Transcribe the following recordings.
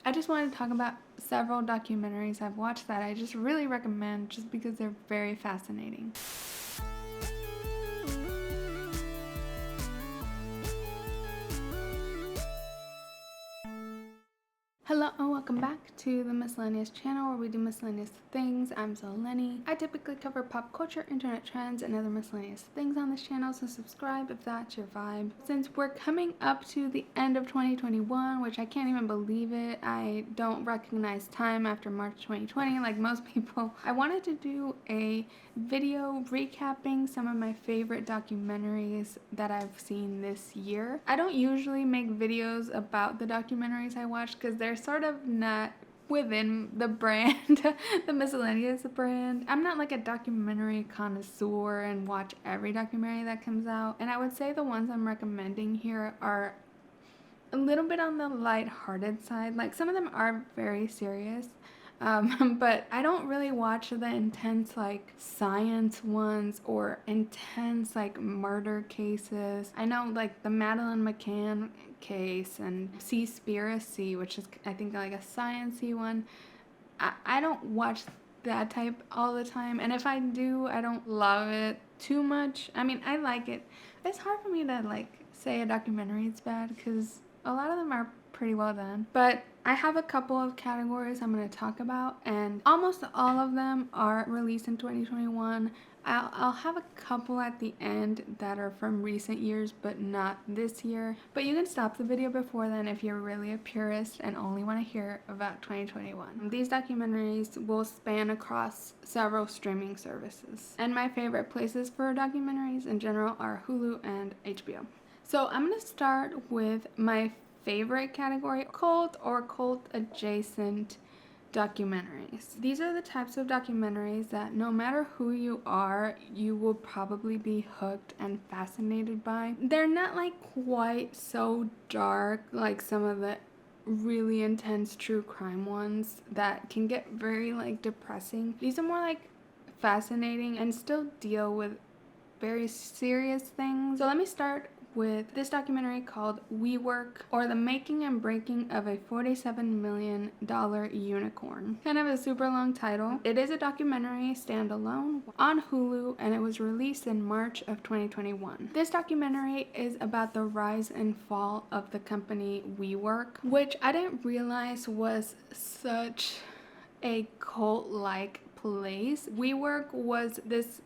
I just wanted to talk about several documentaries I've watched that I just really recommend just because they're very fascinating. Hello and welcome back to the Miscellaneous channel where we do miscellaneous things. I'm Lenny. I typically cover pop culture, internet trends, and other miscellaneous things on this channel, so subscribe if that's your vibe. Since we're coming up to the end of 2021, which I can't even believe it, I don't recognize time after March 2020 like most people, I wanted to do a video recapping some of my favorite documentaries that I've seen this year. I don't usually make videos about the documentaries I watch because they're sort of not within the brand, the Miscellaneous brand. I'm not like a documentary connoisseur and watch every documentary that comes out, and I would say the ones I'm recommending here are a little bit on the light-hearted side. Like, some of them are very serious, but I don't really watch the intense like science ones or intense like murder cases. I know like the Madeleine McCann case and Seaspiracy, which is I think like a sciencey one. I don't watch that type all the time, and if I do, I don't love it too much. I mean, I like it. It's hard for me to like say a documentary is bad because a lot of them are pretty well done, but I have a couple of categories I'm going to talk about, and almost all of them are released in 2021. I'll have a couple at the end that are from recent years but not this year, but you can stop the video before then if you're really a purist and only want to hear about 2021. These documentaries will span across several streaming services, and my favorite places for documentaries in general are Hulu and HBO. So I'm going to start with my favorite category, cult or cult adjacent documentaries. These are the types of documentaries that no matter who you are, you will probably be hooked and fascinated by. They're not like quite so dark like some of the really intense true crime ones that can get very like depressing. These are more like fascinating and still deal with very serious things. So let me start with this documentary called WeWork, or the Making and Breaking of a $47 million Unicorn. Kind of a super long title. It is a documentary standalone on Hulu, and it was released in March of 2021. This documentary is about the rise and fall of the company WeWork, which I didn't realize was such a cult-like place. WeWork was this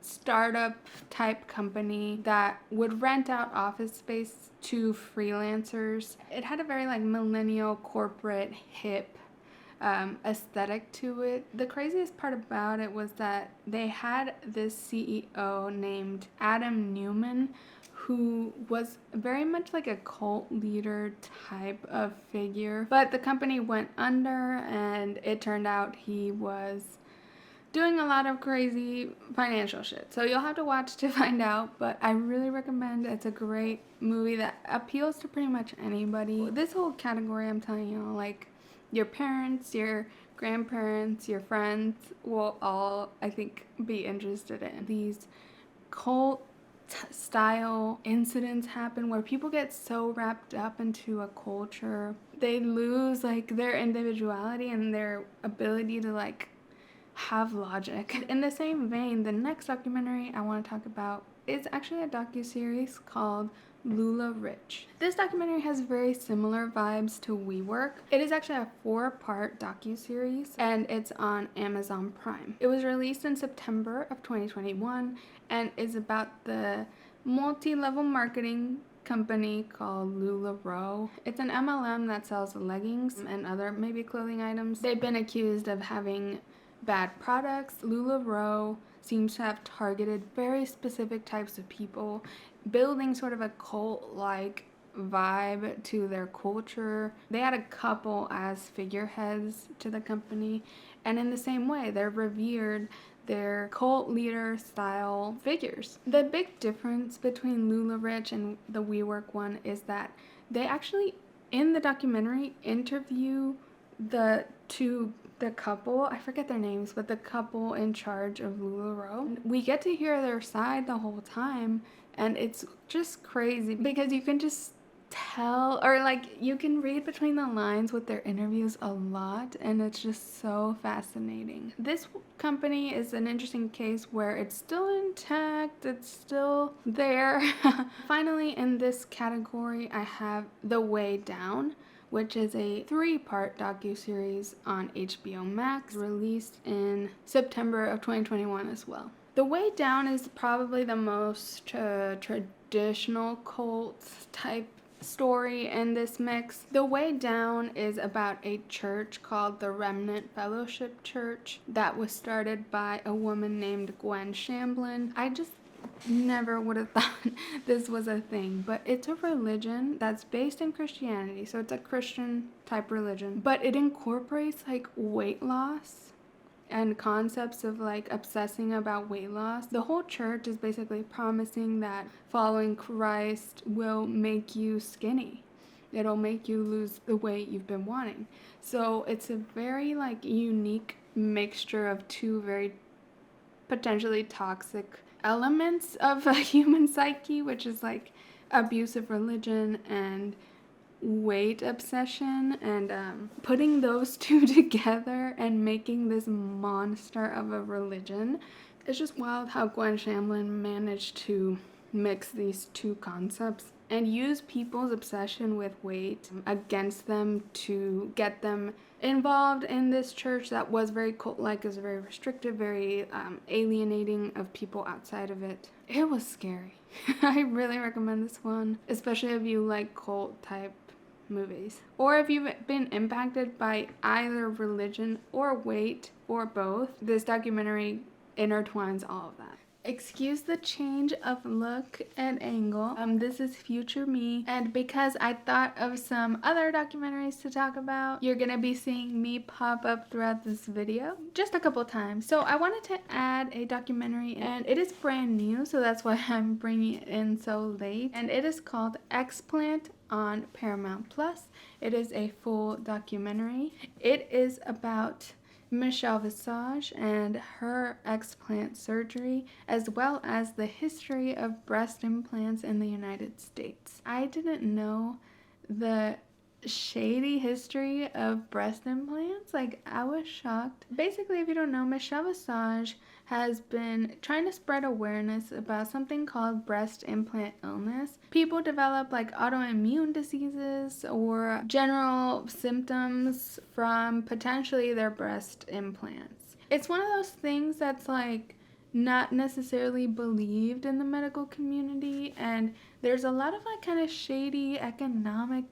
startup type company that would rent out office space to freelancers. It had a very like millennial corporate hip aesthetic to it. The craziest part about it was that they had this CEO named Adam Newman, who was very much like a cult leader type of figure, but the company went under and it turned out he was doing a lot of crazy financial shit. So you'll have to watch to find out, but I really recommend it. It's a great movie that appeals to pretty much anybody. This whole category, I'm telling you, like your parents, your grandparents, your friends will all, I think, be interested in. These cult style incidents happen where people get so wrapped up into a culture, they lose like their individuality and their ability to like have logic. In the same vein, the next documentary I want to talk about is actually a docuseries called Lula Rich. This documentary has very similar vibes to WeWork. It is actually a 4-part docuseries, and it's on Amazon Prime. It was released in September of 2021 and is about the multi-level marketing company called Lula Rich. It's an MLM that sells leggings and other maybe clothing items. They've been accused of having bad products. Lula Rich seems to have targeted very specific types of people, building sort of a cult-like vibe to their culture. They had a couple as figureheads to the company, and in the same way, they're revered. They're cult leader style figures. The big difference between Lula Rich and the WeWork one is that they actually, in the documentary, interview the couple, I forget their names, but the couple in charge of Lula Rich. We get to hear their side the whole time, and it's just crazy because you can just tell, or like you can read between the lines with their interviews a lot, and it's just so fascinating. This company is an interesting case where it's still intact, it's still there. Finally, in this category, I have The Way Down, which is a 3-part docuseries on HBO Max, released in September of 2021 as well. The Way Down is probably the most traditional cult type story in this mix. The Way Down is about a church called the Remnant Fellowship Church that was started by a woman named Gwen Shamblin. I just never would have thought this was a thing, but it's a religion that's based in Christianity, so it's a Christian type religion, but it incorporates like weight loss and concepts of like obsessing about weight loss. The whole church is basically promising that following Christ will make you skinny. It'll make you lose the weight you've been wanting. So it's a very like unique mixture of two very potentially toxic elements of a human psyche, which is like abusive religion and weight obsession, and putting those two together and making this monster of a religion. It's just wild how Gwen Shamblin managed to mix these two concepts and use people's obsession with weight against them to get them involved in this church that was very cult-like, is very restrictive, very alienating of people outside of it. It was scary. I really recommend this one, especially if you like cult type movies, or if you've been impacted by either religion or weight or both. This documentary intertwines all of that. Excuse the change of look and angle. This is future me, and because I thought of some other documentaries to talk about, you're gonna be seeing me pop up throughout this video just a couple times. So I wanted to add a documentary, and it is brand new, so that's why I'm bringing it in so late, and it is called Explant on Paramount Plus. It is a full documentary. It is about Michelle Visage and her explant surgery, as well as the history of breast implants in the United States. I didn't know the shady history of breast implants. Like, I was shocked. Basically, if you don't know, Michelle Visage has been trying to spread awareness about something called breast implant illness. People develop like autoimmune diseases or general symptoms from potentially their breast implants. It's one of those things that's like not necessarily believed in the medical community, and there's a lot of like kind of shady economic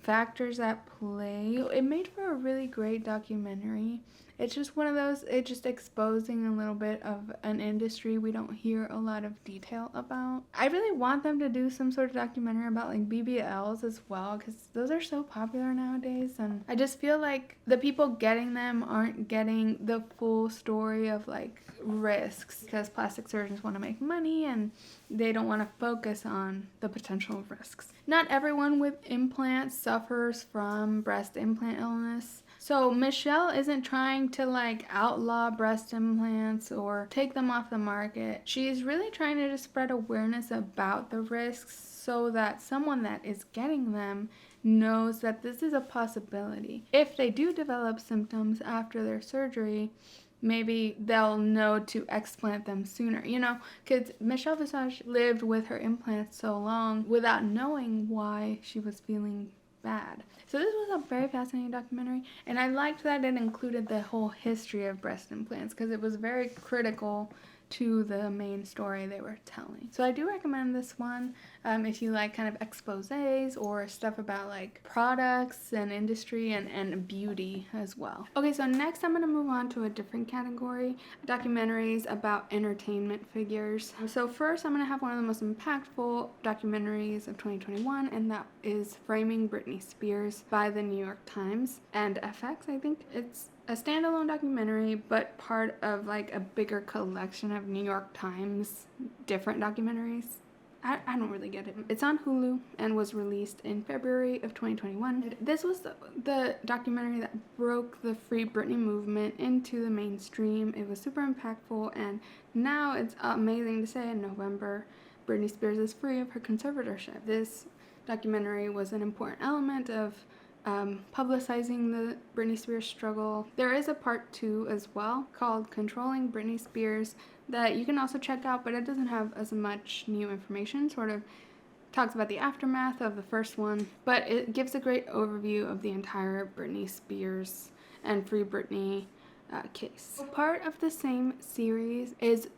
factors at play. It made for a really great documentary. It's just one of those, it's just exposing a little bit of an industry we don't hear a lot of detail about. I really want them to do some sort of documentary about like BBLs as well, because those are so popular nowadays, and I just feel like the people getting them aren't getting the full story of like risks, because plastic surgeons want to make money and they don't want to focus on the potential risks. Not everyone with implants suffers from breast implant illness. So Michelle isn't trying to like outlaw breast implants or take them off the market. She's really trying to just spread awareness about the risks so that someone that is getting them knows that this is a possibility. If they do develop symptoms after their surgery, maybe they'll know to explant them sooner, you know, because Michelle Visage lived with her implants so long without knowing why she was feeling bad. So this was a very fascinating documentary, and I liked that it included the whole history of breast implants because it was very critical to the main story they were telling. So I do recommend this one if you like kind of exposés or stuff about like products and industry and beauty as well. Okay, so next I'm going to move on to a different category, documentaries about entertainment figures. So first I'm going to have one of the most impactful documentaries of 2021, and that is Framing Britney Spears by the New York Times and FX. I think it's a standalone documentary, but part of like a bigger collection of New York Times different documentaries. I don't really get it. It's on Hulu and was released in February of 2021. This was the documentary that broke the Free Britney movement into the mainstream. It was super impactful, and now it's amazing to say in November, Britney Spears is free of her conservatorship. This documentary was an important element of publicizing the Britney Spears struggle. There is a part 2 as well called Controlling Britney Spears that you can also check out, but it doesn't have as much new information, sort of talks about the aftermath of the first one, but it gives a great overview of the entire Britney Spears and Free Britney case. Part of the same series is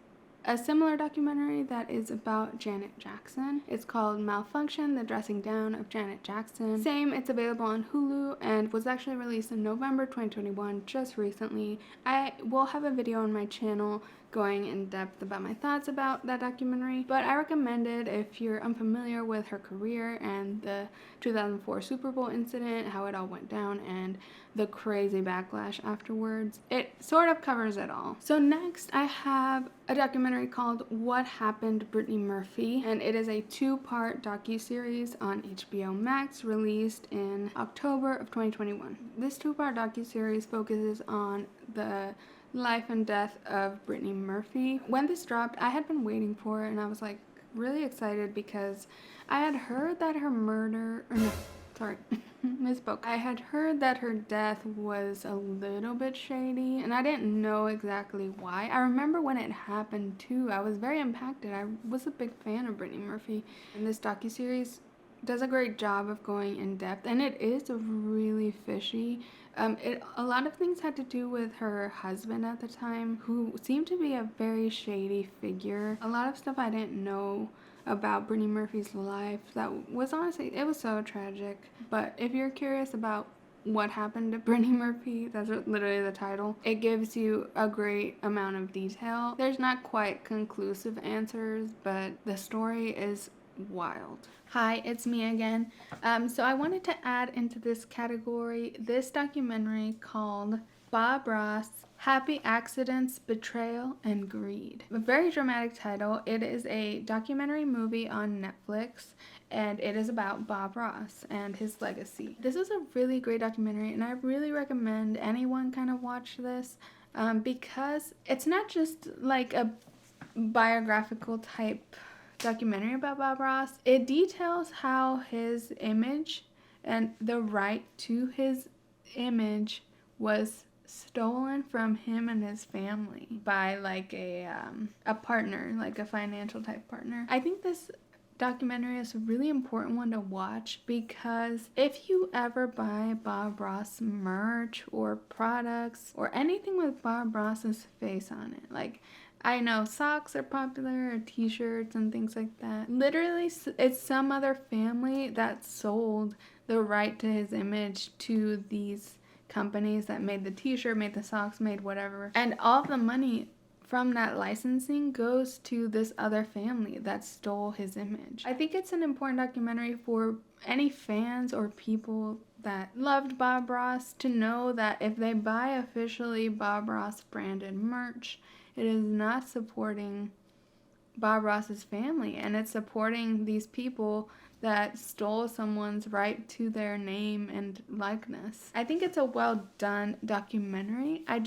a similar documentary that is about Janet Jackson. It's called Malfunction, The Dressing Down of Janet Jackson. Same, it's available on Hulu and was actually released in November 2021, just recently. I will have a video on my channel going in depth about my thoughts about that documentary, but I recommend it if you're unfamiliar with her career and the 2004 Super Bowl incident, how it all went down, and the crazy backlash afterwards. It sort of covers it all. So next I have a documentary called What Happened Brittany Murphy, and it is a 2-part docuseries on HBO Max released in October of 2021. This 2-part docuseries focuses on the life and death of Brittany Murphy. When this dropped, I had been waiting for it, and I was like really excited because I had heard that her misspoke. I had heard that her death was a little bit shady, and I didn't know exactly why. I remember when it happened too, I was very impacted. I was a big fan of Brittany Murphy, and this docuseries does a great job of going in depth, and it is really fishy. A lot of things had to do with her husband at the time, who seemed to be a very shady figure. A lot of stuff I didn't know about Brittany Murphy's life that was honestly, it was so tragic. But if you're curious about what happened to Brittany Murphy, that's literally the title, it gives you a great amount of detail. There's not quite conclusive answers, but the story is wild. Hi, it's me again. So I wanted to add into this category this documentary called Bob Ross, Happy Accidents, Betrayal, and Greed. A very dramatic title. It is a documentary movie on Netflix, and it is about Bob Ross and his legacy. This is a really great documentary, and I really recommend anyone kind of watch this because it's not just like a biographical type documentary about Bob Ross. It details how his image and the right to his image was stolen from him and his family by like a partner, like a financial type partner. I think this documentary is a really important one to watch because if you ever buy Bob Ross merch or products or anything with Bob Ross's face on it, like I know socks are popular, or t-shirts and things like that. Literally, it's some other family that sold the right to his image to these companies that made the t-shirt, made the socks, made whatever. And all the money from that licensing goes to this other family that stole his image. I think it's an important documentary for any fans or people that loved Bob Ross to know that if they buy officially Bob Ross branded merch, it is not supporting Bob Ross's family, and it's supporting these people that stole someone's right to their name and likeness. I think it's a well done documentary. I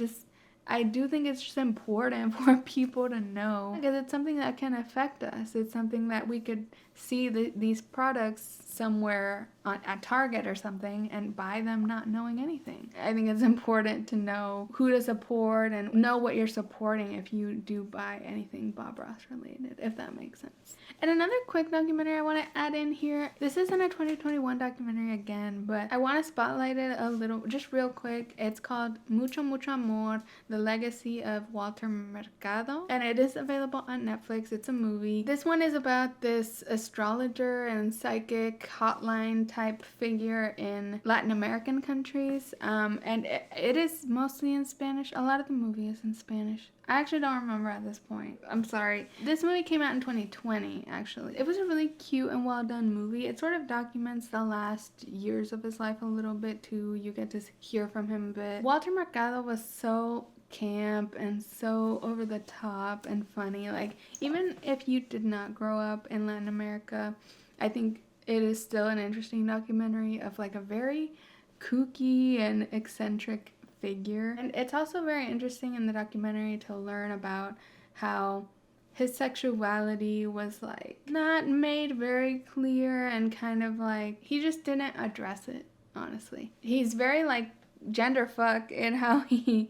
do think it's just important for people to know because it's something that can affect us. It's something that we could see these products somewhere at Target or something and buy them not knowing anything. I think it's important to know who to support and know what you're supporting if you do buy anything Bob Ross related, if that makes sense. And another quick documentary I want to add in here. This isn't a 2021 documentary again, but I want to spotlight it a little, just real quick. It's called Mucho Mucho Amor, The Legacy of Walter Mercado, and it is available on Netflix. It's a movie. This one is about this astrologer and psychic hotline type figure in Latin American countries, and it is mostly in Spanish. A lot of the movie is in Spanish. I actually don't remember at this point. I'm sorry. This movie came out in 2020, actually. It was a really cute and well done movie. It sort of documents the last years of his life a little bit too. You get to hear from him a bit. Walter Mercado was so camp and so over the top and funny. Like, even if you did not grow up in Latin America, I think it is still an interesting documentary of like a very kooky and eccentric figure. And it's also very interesting in the documentary to learn about how his sexuality was like not made very clear, and kind of like he just didn't address it, honestly. He's very like gender fuck in how he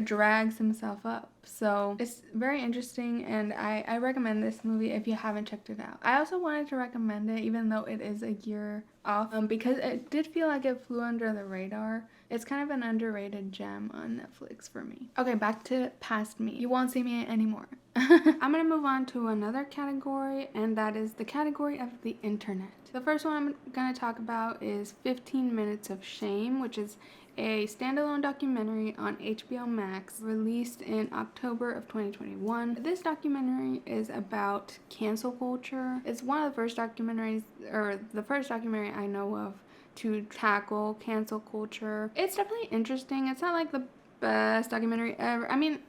drags himself up. So it's very interesting, and I recommend this movie if you haven't checked it out. I also wanted to recommend it even though it is a year off, because it did feel like it flew under the radar. It's kind of an underrated gem on Netflix for me. Okay, back to Past Me. You won't see me anymore. I'm gonna move on to another category, and that is the category of the internet. The first one I'm gonna talk about is 15 Minutes of Shame, which is a standalone documentary on HBO Max released in October of 2021. This documentary is about cancel culture. It's one of the first documentaries, or the first documentary I know of to tackle cancel culture. It's definitely interesting. It's not like the best documentary ever. I mean,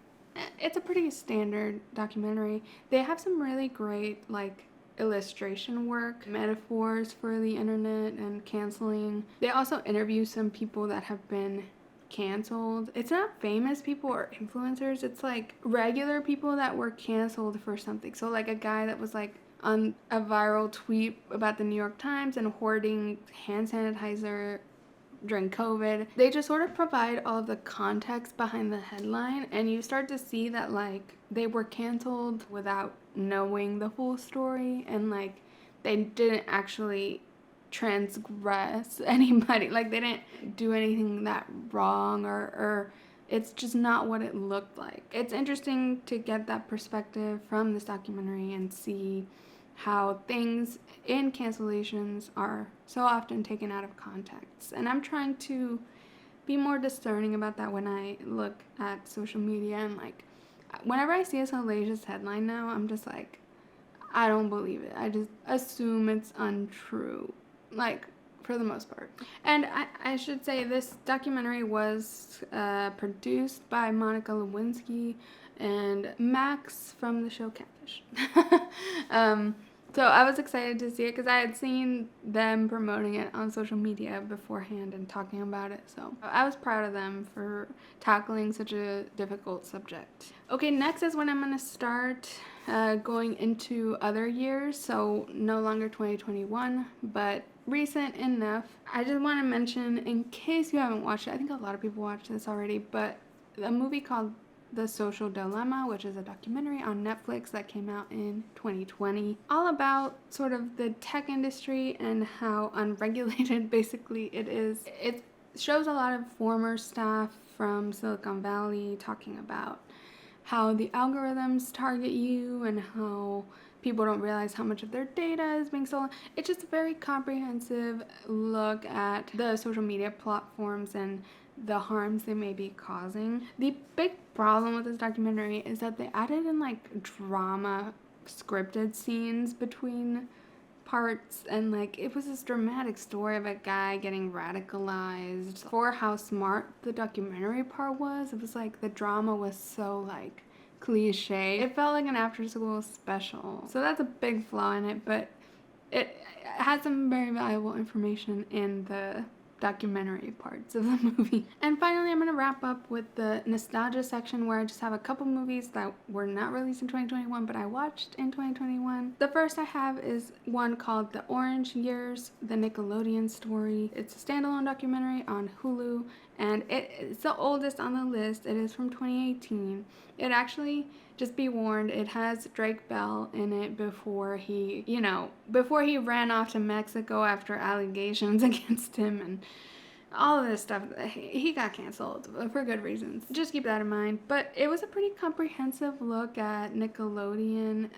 it's a pretty standard documentary. They have some really great like illustration work, metaphors for the internet and canceling. They also interview some people that have been canceled. It's not famous people or influencers, it's like regular people that were canceled for something. So like a guy that was like on a viral tweet about the New York Times and hoarding hand sanitizer during COVID. They just sort of provide all of the context behind the headline, and you start to see that like they were canceled without knowing the full story, and like they didn't actually transgress anybody. Like they didn't do anything that wrong, or it's just not what it looked like. It's interesting to get that perspective from this documentary and see how things in cancellations are so often taken out of context. And I'm trying to be more discerning about that when I look at social media, and like whenever I see a salacious headline now, I'm just like, I don't believe it. I just assume it's untrue, like for the most part. And I should say this documentary was produced by Monica Lewinsky and Max from the show Catfish. So I was excited to see it because I had seen them promoting it on social media beforehand and talking about it. So I was proud of them for tackling such a difficult subject. Okay, next is when I'm going to start going into other years. So no longer 2021, but recent enough. I just want to mention, in case you haven't watched it, I think a lot of people watched this already, but a movie called The Social Dilemma, which is a documentary on Netflix that came out in 2020, all about sort of the tech industry and how unregulated basically it is. It shows a lot of former staff from Silicon Valley talking about how the algorithms target you and how people don't realize how much of their data is being stolen. It's just a very comprehensive look at the social media platforms and the harms they may be causing. The big problem with this documentary is that they added in like drama scripted scenes between parts, and like it was this dramatic story of a guy getting radicalized. For how smart the documentary part was, it was like the drama was so like cliche. It felt like an after school special. So that's a big flaw in it, but it had some very valuable information in the documentary parts of the movie. And finally, I'm going to wrap up with the nostalgia section, where I just have a couple movies that were not released in 2021 but I watched in 2021. The first I have is one called The Orange Years, the Nickelodeon story. It's a standalone documentary on Hulu, and it's the oldest on the list. It is from 2018. It actually, just be warned, it has Drake Bell in it before he ran off to Mexico after allegations against him and all of this stuff. He got canceled for good reasons. Just keep that in mind. But it was a pretty comprehensive look at Nickelodeon,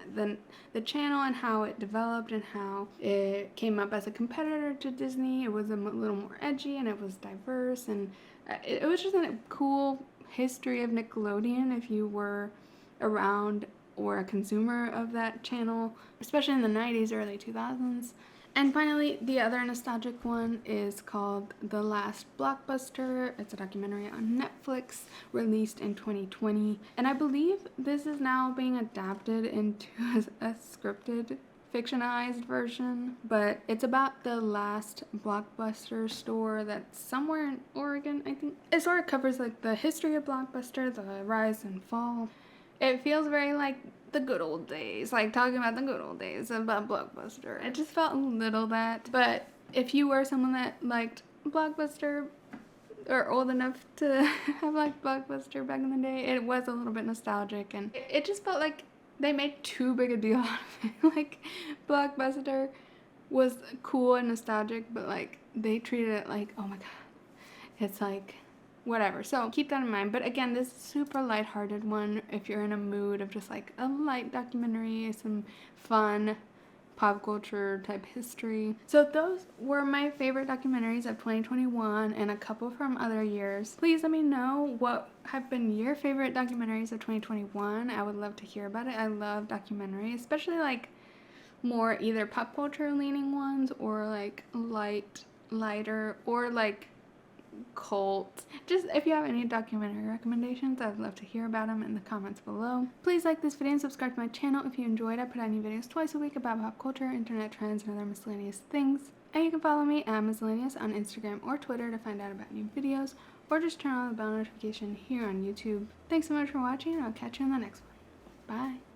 the channel, and how it developed and how it came up as a competitor to Disney. It was a little more edgy and it was diverse, and it was just a cool history of Nickelodeon if you were around or a consumer of that channel, especially in the 90s, early 2000s. And finally, the other nostalgic one is called The Last Blockbuster. It's a documentary on Netflix released in 2020. And I believe this is now being adapted into a scripted, fictionalized version. But it's about the Last Blockbuster store that's somewhere in Oregon, I think. It sort of covers like the history of Blockbuster, the rise and fall. It feels very like the good old days, like talking about the good old days about Blockbuster. It just felt a little that. But if you were someone that liked Blockbuster or old enough to have liked Blockbuster back in the day, it was a little bit nostalgic, and it just felt like they made too big a deal out of it. Like, Blockbuster was cool and nostalgic, but like they treated it like, oh my god, it's like whatever. So keep that in mind. But again, this is a super lighthearted one if you're in a mood of just like a light documentary, some fun pop culture type history. So those were my favorite documentaries of 2021 and a couple from other years. Please let me know what have been your favorite documentaries of 2021. I would love to hear about it. I love documentaries, especially like more either pop culture leaning ones or like lighter or like cult. Just if you have any documentary recommendations, I'd love to hear about them in the comments below. Please like this video and subscribe to my channel if you enjoyed. I put out new videos twice a week about pop culture, internet trends, and other miscellaneous things. And you can follow me at Miscellaneous on Instagram or Twitter to find out about new videos, or just turn on the bell notification here on YouTube. Thanks so much for watching, and I'll catch you in the next one. Bye.